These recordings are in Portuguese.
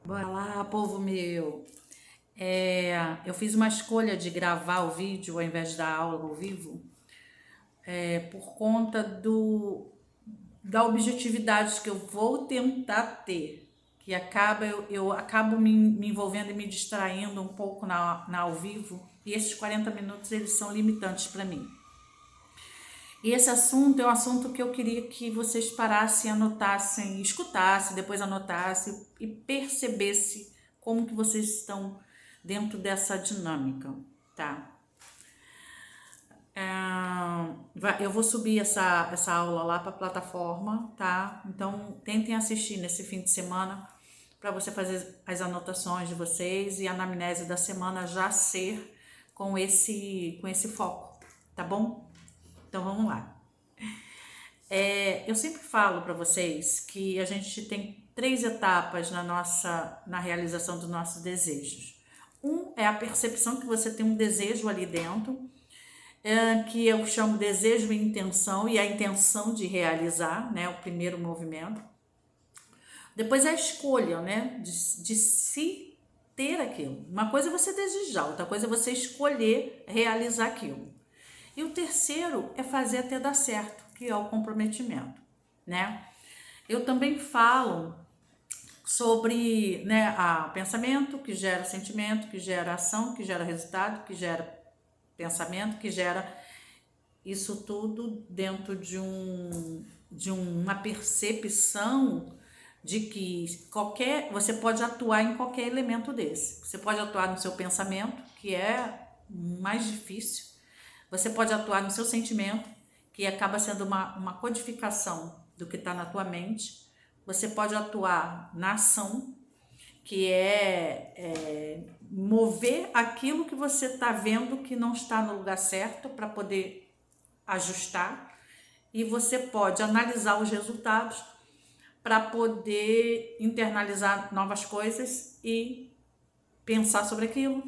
Bora lá, povo meu. Eu fiz uma escolha de gravar o vídeo ao invés da aula ao vivo, por conta da objetividade que eu vou tentar ter, que eu acabo me envolvendo e me distraindo um pouco na ao vivo, e esses 40 minutos eles são limitantes para mim. E esse assunto é um assunto que eu queria que vocês parassem, anotassem, escutassem, depois anotassem e percebessem como que vocês estão dentro dessa dinâmica, tá? Eu vou subir essa aula lá para a plataforma, tá? Então, tentem assistir nesse fim de semana para você fazer as anotações de vocês e a anamnese da semana já ser com esse foco, tá bom? Então, vamos lá. Eu sempre falo para vocês que a gente tem 3 etapas na realização dos nossos desejos. É a percepção que você tem um desejo ali dentro, que eu chamo desejo e intenção, e a intenção de realizar, né, o primeiro movimento. Depois a escolha, né, de se ter aquilo. Uma coisa é você desejar, outra coisa é você escolher realizar aquilo. E o terceiro é fazer até dar certo, que é o comprometimento, né? Eu também falo sobre, né, pensamento que gera sentimento, que gera ação, que gera resultado, que gera pensamento, que gera isso tudo dentro de uma percepção de que você pode atuar em qualquer elemento desse. Você pode atuar no seu pensamento, que é mais difícil. Você pode atuar no seu sentimento, que acaba sendo uma codificação do que está na tua mente. Você pode atuar na ação, que é mover aquilo que você está vendo que não está no lugar certo para poder ajustar. E você pode analisar os resultados para poder internalizar novas coisas e pensar sobre aquilo,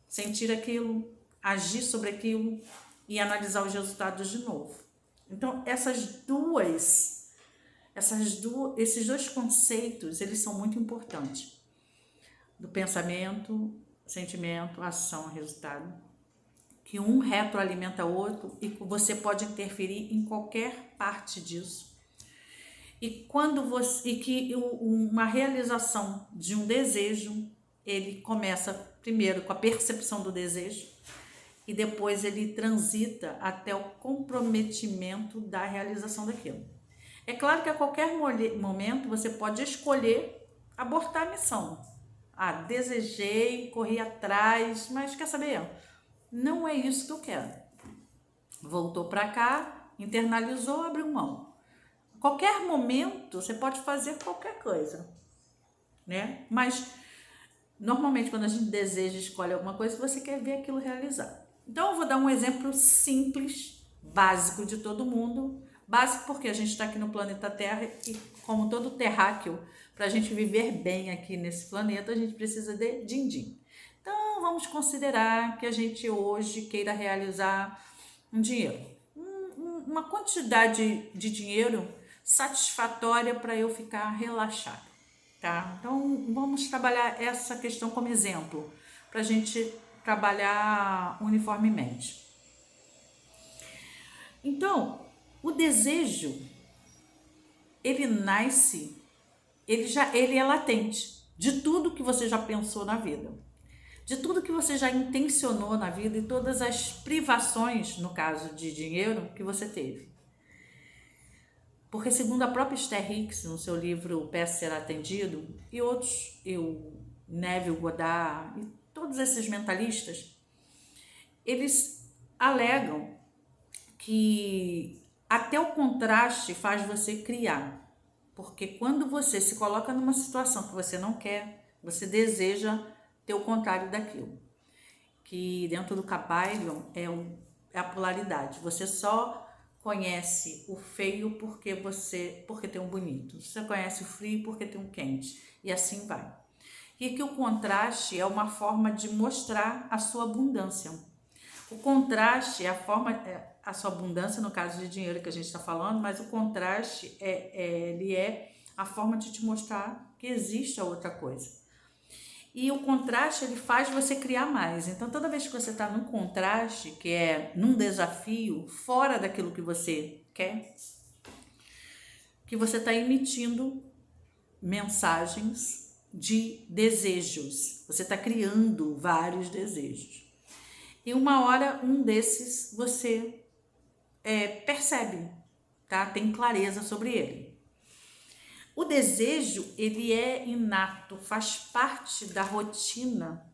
sentir aquilo, agir sobre aquilo e analisar os resultados de novo. Então, esses dois conceitos, eles são muito importantes. Do pensamento, sentimento, ação, resultado. Que um retroalimenta o outro e você pode interferir em qualquer parte disso. E uma realização de um desejo, ele começa primeiro com a percepção do desejo e depois ele transita até o comprometimento da realização daquilo. É claro que a qualquer momento você pode escolher abortar a missão. Desejei, corri atrás, mas quer saber? Não é isso que eu quero. Voltou para cá, internalizou, abriu mão. Qualquer momento você pode fazer qualquer coisa, né? Mas normalmente quando a gente deseja, escolhe alguma coisa, você quer ver aquilo realizado. Então eu vou dar um exemplo simples, básico de todo mundo. Básico porque a gente está aqui no planeta Terra e, como todo terráqueo, para a gente viver bem aqui nesse planeta, a gente precisa de din-din. Então vamos considerar que a gente hoje queira realizar um dinheiro, uma quantidade de dinheiro satisfatória para eu ficar relaxada, tá? Então vamos trabalhar essa questão como exemplo para a gente trabalhar uniformemente. Então, o desejo, ele nasce, ele é latente de tudo que você já pensou na vida, de tudo que você já intencionou na vida e todas as privações, no caso de dinheiro, que você teve. Porque segundo a própria Esther Hicks, no seu livro Peça Será Atendido, e outros, Neville Goddard e todos esses mentalistas, eles alegam que até o contraste faz você criar. Porque quando você se coloca numa situação que você não quer, você deseja ter o contrário daquilo. Que dentro do Kybalion é a polaridade. Você só conhece o feio porque tem um bonito. Você conhece o frio porque tem um quente. E assim vai. E que o contraste é uma forma de mostrar a sua abundância. O contraste é a sua abundância, no caso de dinheiro que a gente está falando, mas o contraste ele é a forma de te mostrar que existe a outra coisa. E o contraste, ele faz você criar mais. Então, toda vez que você está num contraste, que é num desafio, fora daquilo que você quer, que você está emitindo mensagens de desejos. Você está criando vários desejos. E uma hora, um desses, você percebe, tá? Tem clareza sobre ele. O desejo, ele é inato, faz parte da rotina,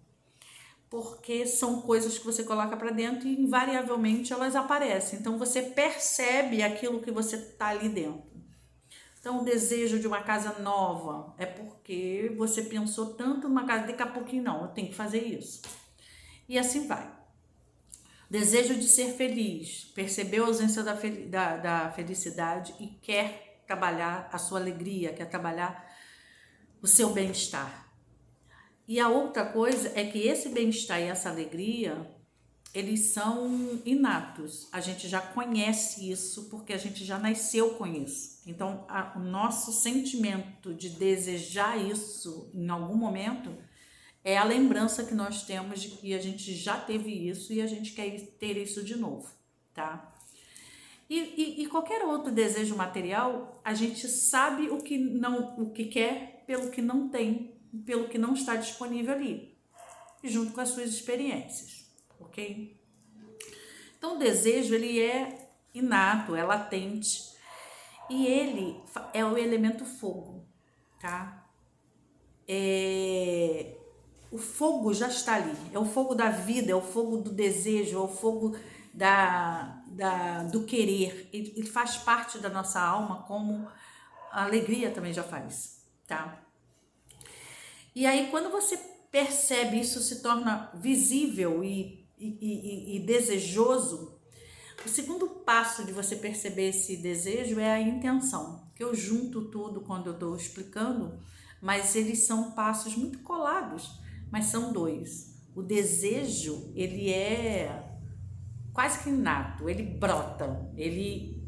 porque são coisas que você coloca para dentro e invariavelmente elas aparecem. Então você percebe aquilo que você tá ali dentro. Então o desejo de uma casa nova é porque você pensou tanto numa casa, daqui a pouquinho não, eu tenho que fazer isso. E assim vai. Desejo de ser feliz, percebeu a ausência da felicidade e quer trabalhar a sua alegria, quer trabalhar o seu bem-estar. E a outra coisa é que esse bem-estar e essa alegria, eles são inatos. A gente já conhece isso porque a gente já nasceu com isso. Então, o nosso sentimento de desejar isso em algum momento é a lembrança que nós temos de que a gente já teve isso e a gente quer ter isso de novo, tá? E qualquer outro desejo material, a gente sabe o que quer pelo que não tem, pelo que não está disponível ali, junto com as suas experiências, ok? Então o desejo, ele é inato, é latente e ele é o elemento fogo, tá? O fogo já está ali, é o fogo da vida, é o fogo do desejo, é o fogo do querer. Ele faz parte da nossa alma, como a alegria também já faz, tá? E aí, quando você percebe isso, se torna visível e desejoso, o segundo passo de você perceber esse desejo é a intenção, que eu junto tudo quando eu estou explicando, mas eles são passos muito colados, mas são dois. O desejo, ele é quase que inato, ele brota, ele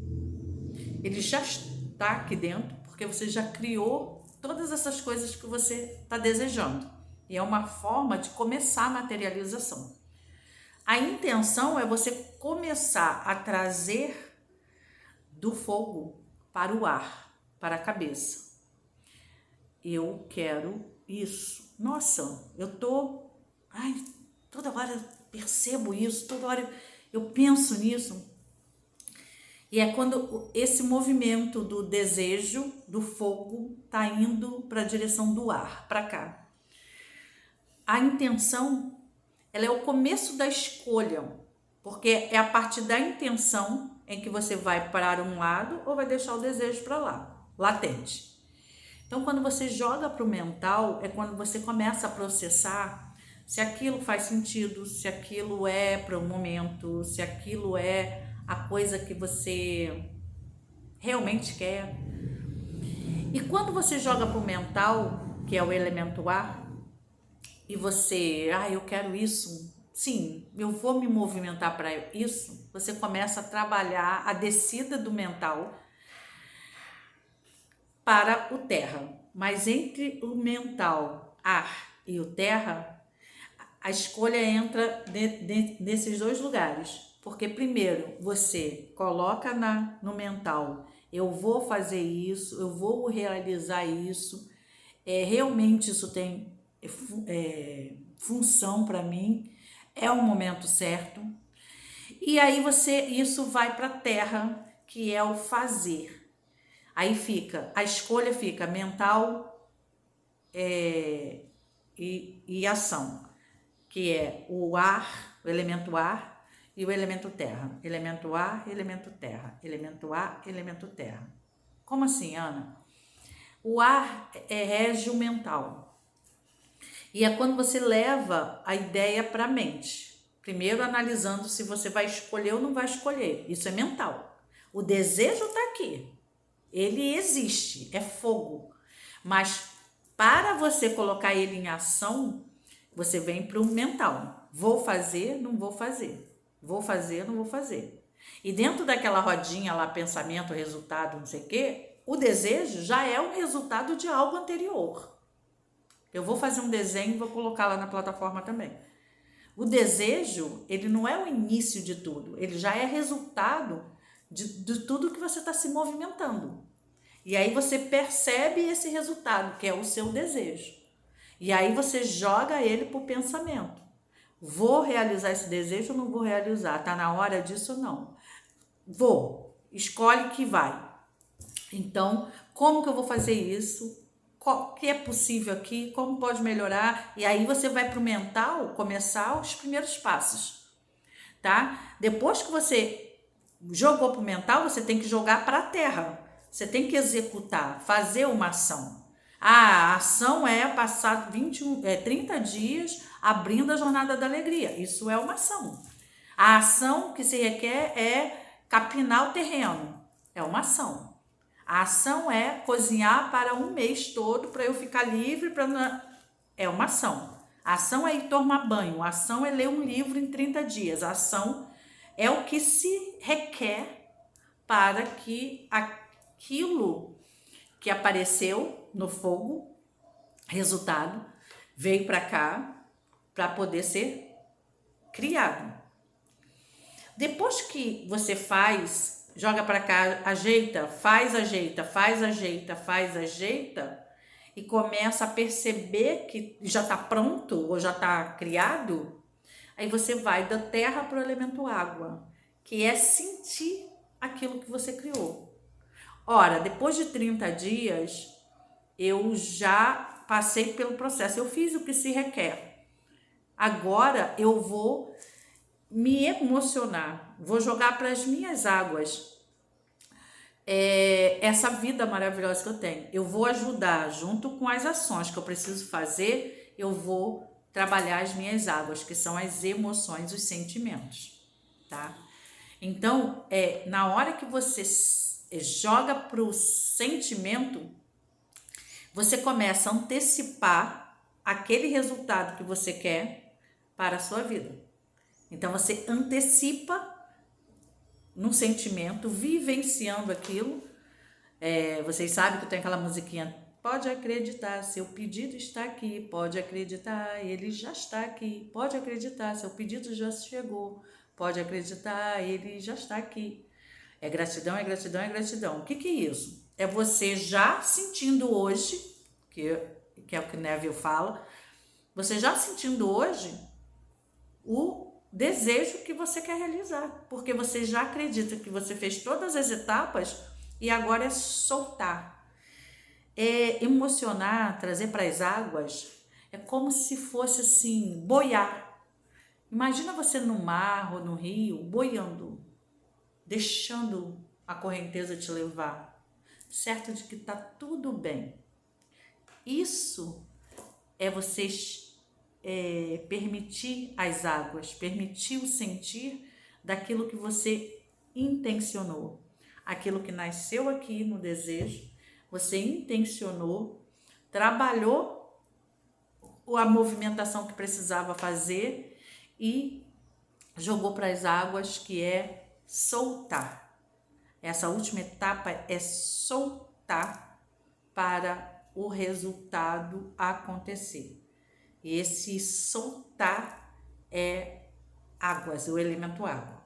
já está aqui dentro, porque você já criou todas essas coisas que você está desejando. E é uma forma de começar a materialização. A intenção é você começar a trazer do fogo para o ar, para a cabeça. Eu quero isso. Nossa, toda hora eu percebo isso, toda hora eu penso nisso. E é quando esse movimento do desejo, do fogo, está indo para a direção do ar, para cá. A intenção, ela é o começo da escolha, porque é a partir da intenção em que você vai para um lado ou vai deixar o desejo para lá, latente. Então, quando você joga para o mental, é quando você começa a processar se aquilo faz sentido, se aquilo é para o momento, se aquilo é a coisa que você realmente quer. E quando você joga para o mental, que é o elemento ar, e você, eu quero isso, sim, eu vou me movimentar para isso, você começa a trabalhar a descida do mental para o terra. Mas entre o mental, ar e o terra, a escolha entra nesses dois lugares. Porque primeiro você coloca no mental, eu vou fazer isso, eu vou realizar isso, realmente isso tem função para mim, é o momento certo. E aí isso vai para a terra, que é o fazer. Aí a escolha fica mental e ação, que é o ar, o elemento ar e o elemento terra. Elemento ar, elemento terra. Elemento ar, elemento terra. Como assim, Ana? O ar rege o mental. E é quando você leva a ideia para a mente. Primeiro analisando se você vai escolher ou não vai escolher. Isso é mental. O desejo está aqui. Ele existe, é fogo. Mas para você colocar ele em ação, você vem para o mental. Vou fazer, não vou fazer. Vou fazer, não vou fazer. E dentro daquela rodinha lá, pensamento, resultado, não sei o quê, o desejo já é um resultado de algo anterior. Eu vou fazer um desenho e vou colocar lá na plataforma também. O desejo, ele não é o início de tudo, ele já é resultado de tudo que você está se movimentando. E aí você percebe esse resultado, que é o seu desejo. E aí você joga ele para o pensamento. Vou realizar esse desejo ou não vou realizar? Tá na hora disso ou não? Vou. Escolhe que vai. Então, como que eu vou fazer isso? O que é possível aqui? Como pode melhorar? E aí você vai para o mental começar os primeiros passos, tá? Depois que você jogou para o mental, você tem que jogar para a terra. Você tem que executar, fazer uma ação. A ação é passar 30 dias abrindo a jornada da alegria. Isso é uma ação. A ação que se requer é capinar o terreno. É uma ação. A ação é cozinhar para um mês todo para eu ficar livre. É uma ação. A ação é ir tomar banho. A ação é ler um livro em 30 dias. A ação é o que se requer para que aquilo que apareceu no fogo, resultado, veio para cá para poder ser criado. Depois que você faz, joga para cá, ajeita, faz, ajeita, faz, ajeita, faz, ajeita, e começa a perceber que já está pronto ou já está criado, aí você vai da terra para o elemento água, que é sentir aquilo que você criou. Ora, depois de 30 dias, eu já passei pelo processo, eu fiz o que se requer. Agora eu vou me emocionar, vou jogar para as minhas águas essa vida maravilhosa que eu tenho. Eu vou ajudar, junto com as ações que eu preciso fazer, eu vou trabalhar as minhas águas, que são as emoções, os sentimentos, tá? Então, na hora que você joga para o sentimento, você começa a antecipar aquele resultado que você quer para a sua vida. Então, você antecipa no sentimento, vivenciando aquilo. Vocês sabem que tem aquela musiquinha, pode acreditar, seu pedido está aqui, pode acreditar, ele já está aqui, pode acreditar, seu pedido já chegou, pode acreditar, ele já está aqui. É gratidão, é gratidão, é gratidão. O que é isso? É você já sentindo hoje, que é o que Neville fala, você já sentindo hoje o desejo que você quer realizar, porque você já acredita que você fez todas as etapas e agora é soltar. É emocionar, trazer para as águas, é como se fosse assim, boiar. Imagina você no mar ou no rio, boiando, deixando a correnteza te levar, certo de que tá tudo bem. Isso é você permitir as águas, permitir o sentir daquilo que você intencionou, aquilo que nasceu aqui no desejo, você intencionou, trabalhou a movimentação que precisava fazer e jogou para as águas, que é soltar. Essa última etapa é soltar para o resultado acontecer. E esse soltar é águas, o elemento água.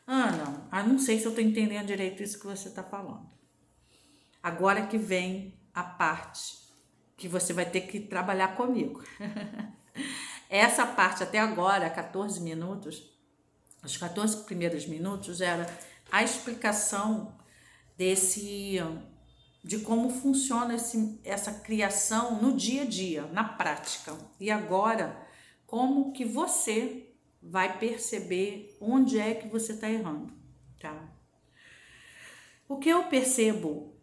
Ana, não sei se eu estou entendendo direito isso que você está falando. Agora que vem a parte que você vai ter que trabalhar comigo. Essa parte até agora, 14 minutos, os 14 primeiros minutos era a explicação de como funciona essa criação no dia a dia, na prática. E agora, como que você vai perceber onde é que você está errando, tá? O que eu percebo,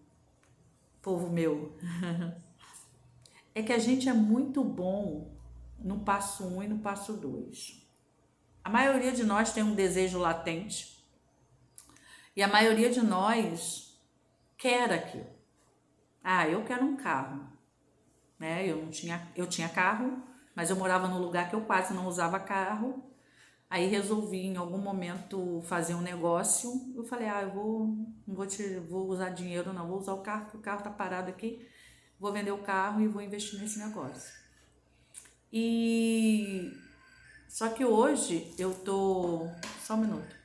povo meu, é que a gente é muito bom no passo 1 e no passo 2. A maioria de nós tem um desejo latente e a maioria de nós quer aquilo. Eu quero um carro, né? Eu tinha carro, mas eu morava num lugar que eu quase não usava carro. Aí resolvi em algum momento fazer um negócio. Eu falei, vou usar dinheiro, não vou usar o carro, porque o carro tá parado aqui. vou vender o carro e vou investir nesse negócio. E só que hoje eu tô... Só um minuto.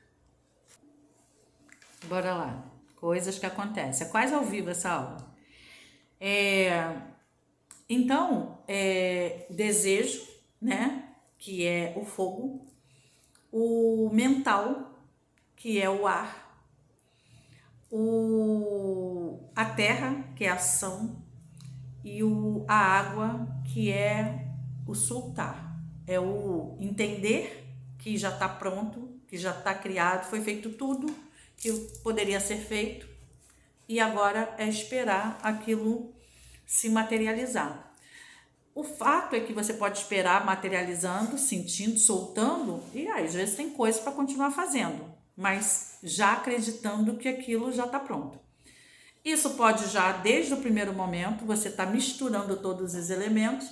Bora lá. Coisas que acontecem. É quase ao vivo essa aula. Então, desejo, né? Que é o fogo. O mental, que é o ar. A terra, que é a ação. E a água, que é o soltar. É o entender que já está pronto, que já está criado, foi feito tudo que poderia ser feito e agora é esperar aquilo se materializar. O fato é que você pode esperar materializando, sentindo, soltando, e às vezes tem coisa para continuar fazendo, mas já acreditando que aquilo já está pronto. Isso pode já, desde o primeiro momento, você está misturando todos os elementos,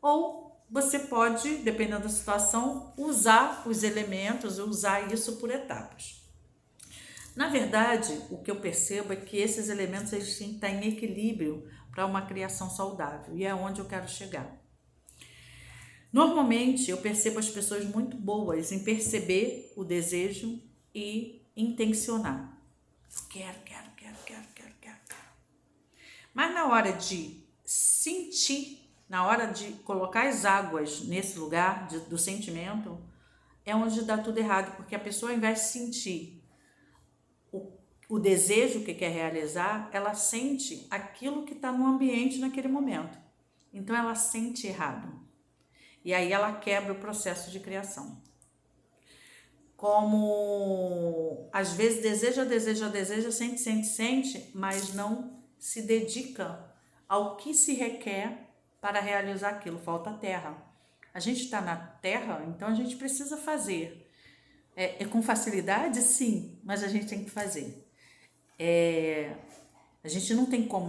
ou você pode, dependendo da situação, usar os elementos, usar isso por etapas. Na verdade, o que eu percebo é que esses elementos eles têm que estar em equilíbrio para uma criação saudável, e é onde eu quero chegar. Normalmente, eu percebo as pessoas muito boas em perceber o desejo e intencionar. Quero. Mas na hora de sentir, na hora de colocar as águas nesse lugar do sentimento, é onde dá tudo errado, porque a pessoa, ao invés de sentir o desejo que quer realizar, ela sente aquilo que está no ambiente naquele momento. Então ela sente errado. E aí ela quebra o processo de criação. Como às vezes deseja, sente, mas não se dedica ao que se requer para realizar aquilo. Falta terra. A gente está na terra, então a gente precisa fazer. É com facilidade? Sim, mas a gente tem que fazer. A gente não tem como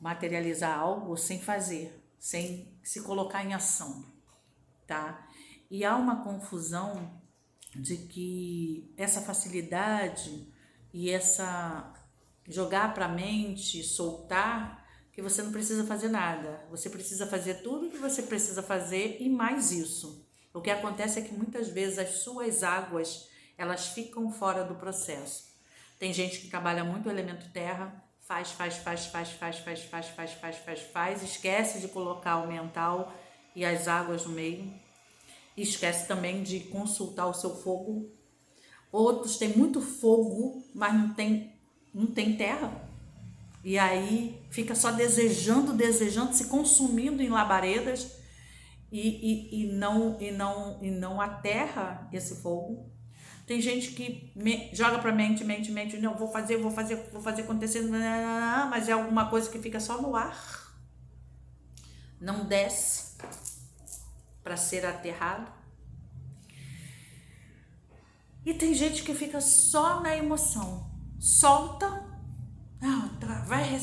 materializar algo sem fazer, sem se colocar em ação, tá? E há uma confusão de que essa facilidade e essa jogar para a mente, soltar, que você não precisa fazer nada. Você precisa fazer tudo o que você precisa fazer e mais isso. O que acontece é que muitas vezes as suas águas, elas ficam fora do processo. Tem gente que trabalha muito o elemento terra, faz, esquece de colocar o mental e as águas no meio. Esquece também de consultar o seu fogo. Outros têm muito fogo, mas não tem terra. E aí fica só desejando, se consumindo em labaredas e não aterra esse fogo. Tem gente que joga pra mente, não, vou fazer acontecer, mas é alguma coisa que fica só no ar, não desce para ser aterrado. E tem gente que fica só na emoção, solta,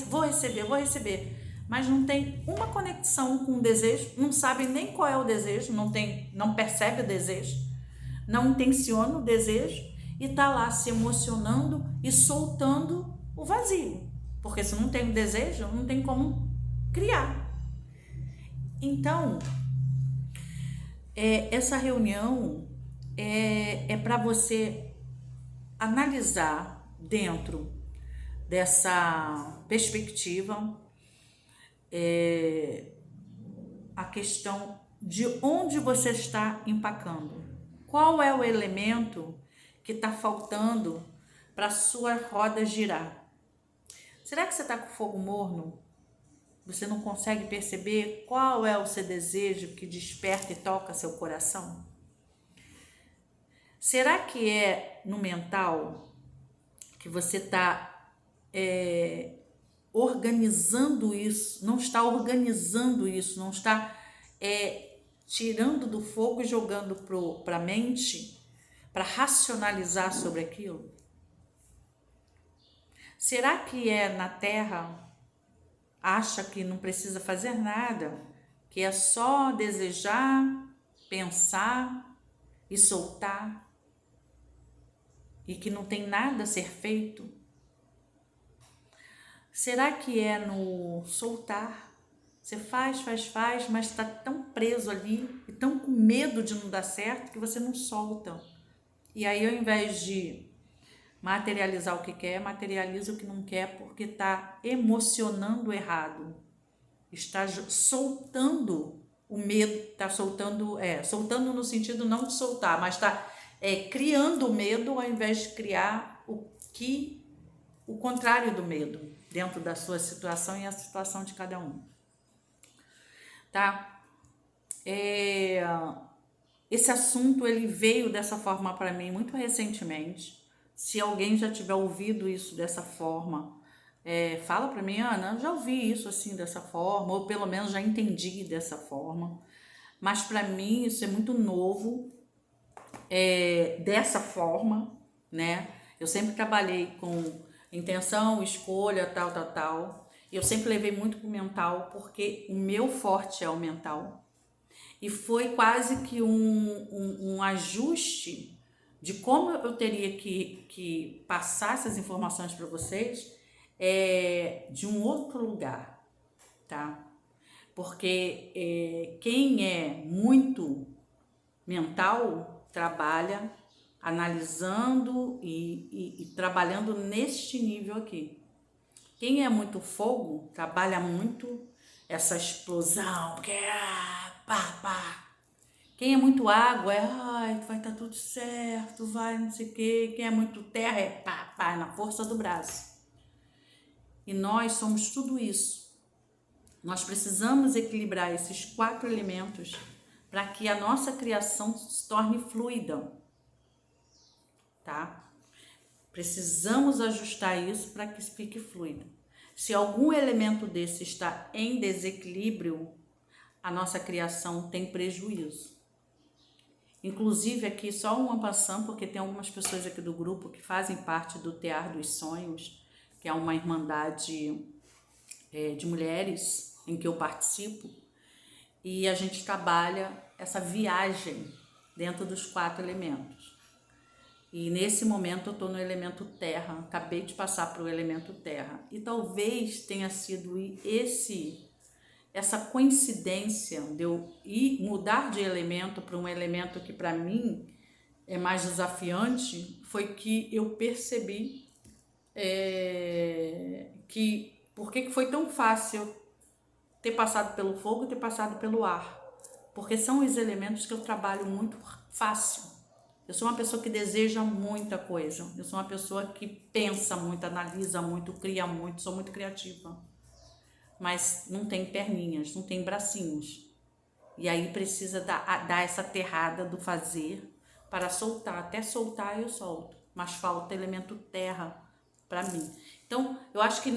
vou receber, mas não tem uma conexão com o desejo, não sabe nem qual é o desejo, não percebe o desejo, não intenciona o desejo e tá lá se emocionando e soltando o vazio, porque se não tem o desejo, não tem como criar. Então, essa reunião é para você analisar dentro dessa perspectiva a questão de onde você está empacando. Qual é o elemento que está faltando para a sua roda girar? Será que você está com fogo morno? Você não consegue perceber qual é o seu desejo que desperta e toca seu coração? Será que é no mental que você está organizando isso, não está organizando isso, não está tirando do fogo e jogando para a mente, para racionalizar sobre aquilo? Será que na Terra, acha que não precisa fazer nada, que é só desejar, pensar e soltar, e que não tem nada a ser feito? Será que é no soltar? Você faz, mas está tão preso ali e tão com medo de não dar certo que você não solta. E aí, ao invés de materializar o que quer, materializa o que não quer porque está emocionando errado. Está soltando o medo, está soltando no sentido não de soltar, mas está criando o medo ao invés de criar o contrário do medo dentro da sua situação e a situação de cada um, tá? Esse assunto ele veio dessa forma para mim muito recentemente. Se alguém já tiver ouvido isso dessa forma, fala para mim, Ana, eu já ouvi isso assim dessa forma, ou pelo menos já entendi dessa forma. Mas para mim isso é muito novo, dessa forma, né? Eu sempre trabalhei com intenção, escolha, tal. Eu sempre levei muito pro mental, porque o meu forte é o mental. E foi quase que um ajuste de como eu teria que passar essas informações para vocês de um outro lugar, tá? Porque quem é muito mental trabalha analisando e trabalhando neste nível aqui. Quem é muito fogo trabalha muito essa explosão, que é pá. Quem é muito água ai, vai estar tudo certo, vai não sei o quê. Quem é muito terra é pá, na força do braço. E nós somos tudo isso. Nós precisamos equilibrar esses 4 elementos para que a nossa criação se torne fluida, tá? Precisamos ajustar isso para que fique fluido. Se algum elemento desse está em desequilíbrio, a nossa criação tem prejuízo. Inclusive aqui só uma passando, porque tem algumas pessoas aqui do grupo que fazem parte do Tear dos Sonhos, que é uma irmandade de mulheres em que eu participo, e a gente trabalha essa viagem dentro dos 4 elementos. E nesse momento eu estou no elemento terra, acabei de passar para o elemento terra. E talvez tenha sido essa coincidência de eu mudar de elemento para um elemento que para mim é mais desafiante, foi que eu percebi que por que foi tão fácil ter passado pelo fogo e ter passado pelo ar. Porque são os elementos que eu trabalho muito fácil. Eu sou uma pessoa que deseja muita coisa. Eu sou uma pessoa que pensa muito, analisa muito, cria muito, sou muito criativa. Mas não tem perninhas, não tem bracinhos. E aí precisa dar essa aterrada do fazer para soltar. Até soltar eu solto. Mas falta elemento terra para mim. Então, eu acho que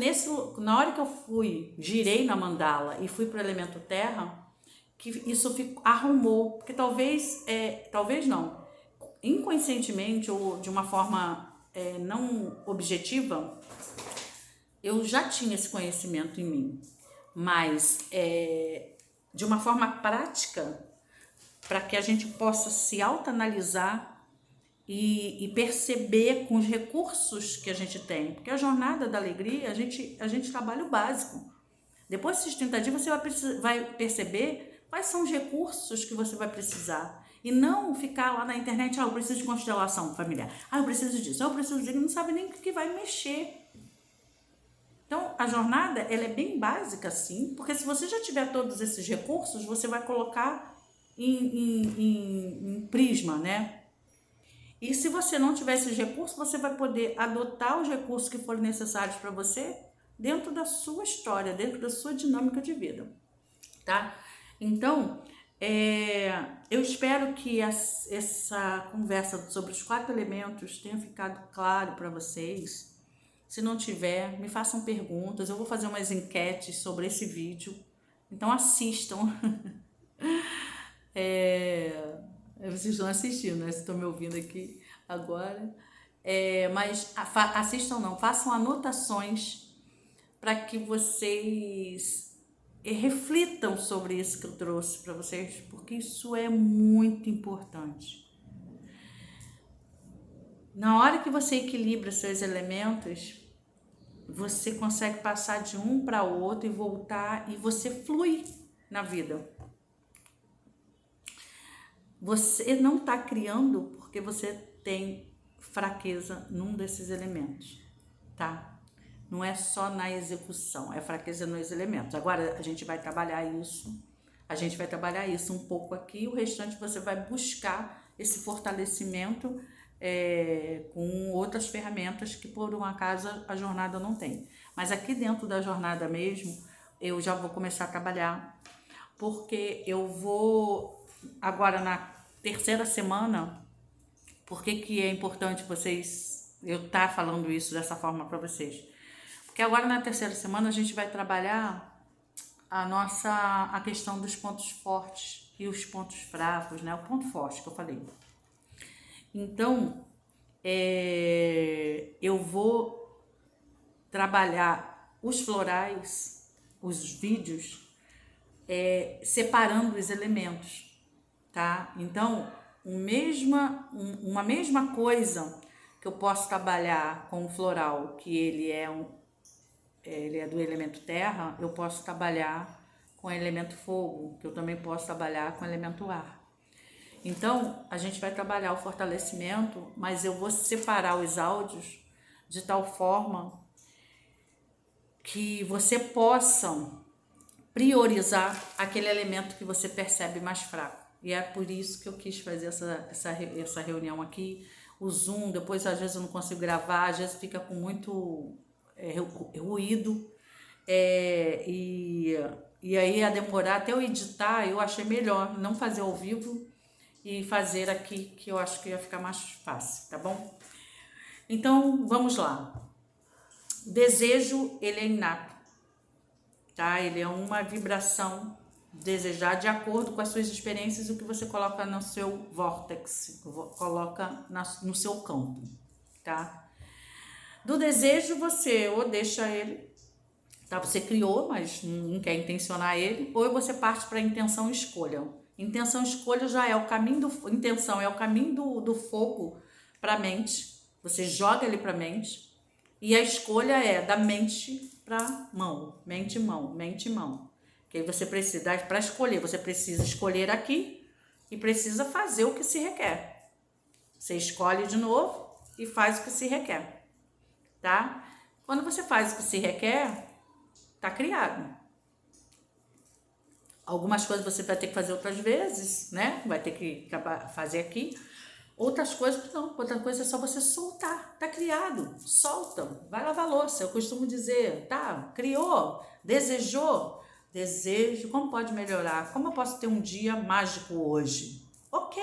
na hora que eu girei na mandala e fui para o elemento terra, que isso arrumou. Porque talvez não, inconscientemente ou de uma forma não objetiva, eu já tinha esse conhecimento em mim, mas de uma forma prática, para que a gente possa se autoanalisar e perceber com os recursos que a gente tem. Porque a jornada da alegria, a gente trabalha o básico. Depois desses 30 dias, você vai perceber quais são os recursos que você vai precisar. E não ficar lá na internet, eu preciso de constelação familiar, eu preciso disso, eu preciso disso, não sabe nem o que vai mexer. Então, a jornada, ela é bem básica, sim, porque se você já tiver todos esses recursos, você vai colocar em prisma, né? E se você não tiver esses recursos, você vai poder adotar os recursos que forem necessários para você dentro da sua história, dentro da sua dinâmica de vida, tá? Então, eu espero que essa conversa sobre os 4 elementos tenha ficado claro para vocês. Se não tiver, me façam perguntas. Eu vou fazer umas enquetes sobre esse vídeo. Então assistam. Vocês estão assistindo, né? Vocês estão me ouvindo aqui agora. Mas assistam não, façam anotações para que vocês reflitam sobre isso que eu trouxe para vocês, porque isso é muito importante. Na hora que você equilibra seus elementos, você consegue passar de um para o outro e voltar, e você flui na vida. Você não está criando porque você tem fraqueza num desses elementos, tá? Não é só na execução, é fraqueza nos elementos. Agora a gente vai trabalhar isso, um pouco aqui, o restante você vai buscar esse fortalecimento com outras ferramentas que por um acaso a jornada não tem. Mas aqui dentro da jornada mesmo, eu já vou começar a trabalhar, porque eu vou agora na terceira semana. Por que é importante eu estar falando isso dessa forma para vocês? Porque agora na terceira semana a gente vai trabalhar a questão dos pontos fortes e os pontos fracos, né? O ponto forte que eu falei. Então, eu vou trabalhar os florais, os vídeos, separando os elementos, tá? Então, uma mesma coisa que eu posso trabalhar com o floral, que ele é do elemento terra, eu posso trabalhar com o elemento fogo, que eu também posso trabalhar com o elemento ar. Então, a gente vai trabalhar o fortalecimento, mas eu vou separar os áudios de tal forma que você possa priorizar aquele elemento que você percebe mais fraco. E é por isso que eu quis fazer essa reunião aqui. O Zoom, depois às vezes eu não consigo gravar, às vezes fica com muito ruído. E aí a demorar até eu editar, eu achei melhor não fazer ao vivo e fazer aqui, que eu acho que ia ficar mais fácil, tá bom? Então, vamos lá. O desejo, ele é inato, tá? Ele é uma vibração desejar de acordo com as suas experiências e o que você coloca no seu vórtex, coloca no seu campo, tá? Do desejo, você ou deixa ele, tá? Você criou, mas não quer intencionar ele, ou você parte para a intenção e escolha. Intenção e escolha já é o caminho intenção é o caminho do fogo para a mente. Você joga ele para a mente, e a escolha é da mente para mão, mente, mão, mente, mão. Que aí você precisa, para escolher, você precisa escolher aqui e precisa fazer o que se requer. Você escolhe de novo e faz o que se requer, tá? Quando você faz o que se requer, tá criado. Algumas coisas você vai ter que fazer outras vezes, né? Vai ter que fazer aqui. Outras coisas, não. Outra coisa é só você soltar. Tá criado. Solta. Vai lavar a louça. Eu costumo dizer, tá? Criou. Desejou. Desejo. Como pode melhorar? Como eu posso ter um dia mágico hoje? Ok.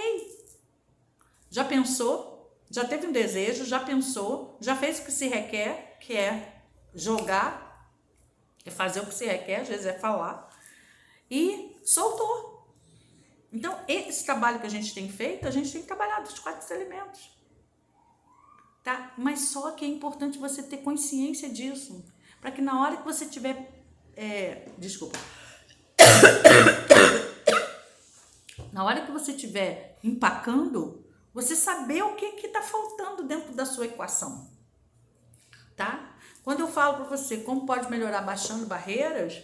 Já pensou? Já teve um desejo? Já pensou? Já fez o que se requer? Que é jogar. É fazer o que se requer. Às vezes é falar. E soltou. Então, esse trabalho que a gente tem feito, a gente tem trabalhado os 4 elementos, tá? Mas só que é importante você ter consciência disso, para que na hora que você tiver, na hora que você tiver empacando, você saber o que está faltando dentro da sua equação, tá? Quando eu falo para você como pode melhorar baixando barreiras,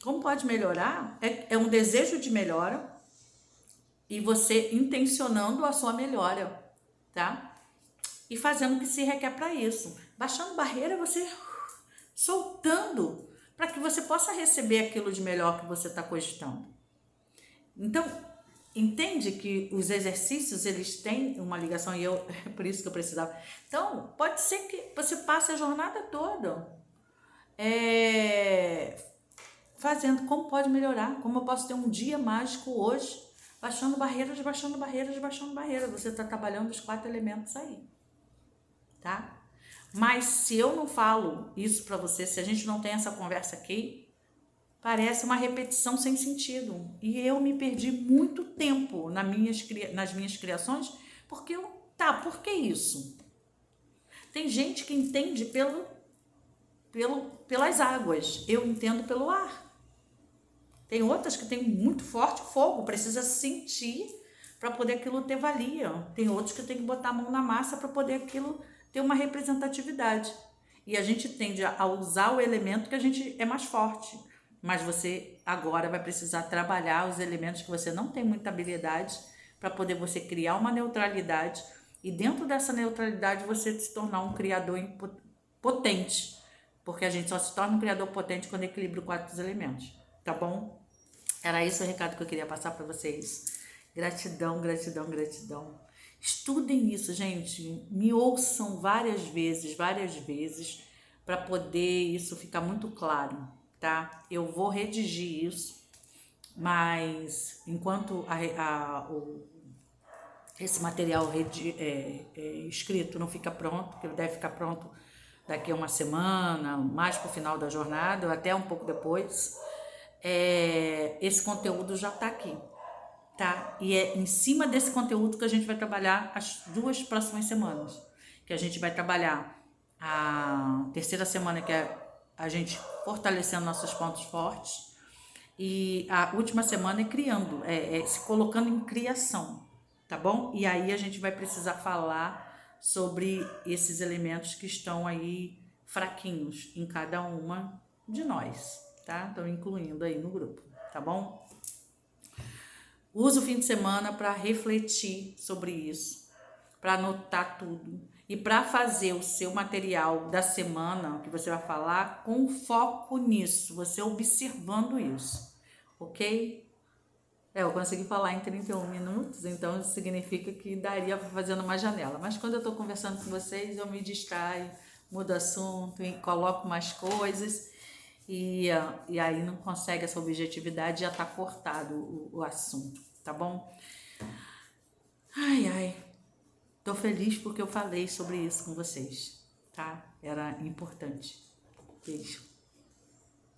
como pode melhorar, é um desejo de melhora, e você intencionando a sua melhora, tá? E fazendo o que se requer para isso. Baixando barreira, você soltando para que você possa receber aquilo de melhor que você está cogitando. Então, entende que os exercícios, eles têm uma ligação, e é por isso que eu precisava. Então, pode ser que você passe a jornada toda fazendo como pode melhorar, como eu posso ter um dia mágico hoje, baixando barreiras, baixando barreiras, baixando barreiras. Você está trabalhando os 4 elementos aí, tá? Mas se eu não falo isso para você, se a gente não tem essa conversa aqui, parece uma repetição sem sentido. E eu me perdi muito tempo nas minhas criações, porque por que isso? Tem gente que entende pelas águas, eu entendo pelo ar. Tem outras que tem muito forte fogo, precisa sentir para poder aquilo ter valia. Tem outros que tem que botar a mão na massa para poder aquilo ter uma representatividade. e a gente tende a usar o elemento que a gente é mais forte. Mas você agora vai precisar trabalhar os elementos que você não tem muita habilidade para poder você criar uma neutralidade e dentro dessa neutralidade você se tornar um criador potente, porque a gente só se torna um criador potente quando equilibra os 4 elementos, tá bom? Era esse o recado que eu queria passar para vocês. Gratidão, gratidão, gratidão. Estudem isso, gente. Me ouçam várias vezes, para poder isso ficar muito claro, tá? Eu vou redigir isso, mas enquanto esse material escrito não fica pronto, que ele deve ficar pronto daqui a uma semana, mais para o final da jornada, ou até um pouco depois, esse conteúdo já está aqui, tá? E é em cima desse conteúdo que a gente vai trabalhar as 2 próximas semanas, que a gente vai trabalhar a terceira semana, que é a gente fortalecendo nossos pontos fortes, e a última semana é criando, se colocando em criação, tá bom? E aí a gente vai precisar falar sobre esses elementos que estão aí fraquinhos em cada uma de nós, tá? Então, incluindo aí no grupo, tá bom? Usa o fim de semana para refletir sobre isso, para anotar tudo e para fazer o seu material da semana que você vai falar com foco nisso, você observando isso, ok? Eu consegui falar em 31 minutos, então isso significa que daria para fazer numa janela. Mas quando eu estou conversando com vocês, eu me distraio, mudo assunto, e coloco mais coisas e aí não consegue essa objetividade, já está cortado o assunto, tá bom? Ai, ai, tô feliz porque eu falei sobre isso com vocês, tá? Era importante. Beijo.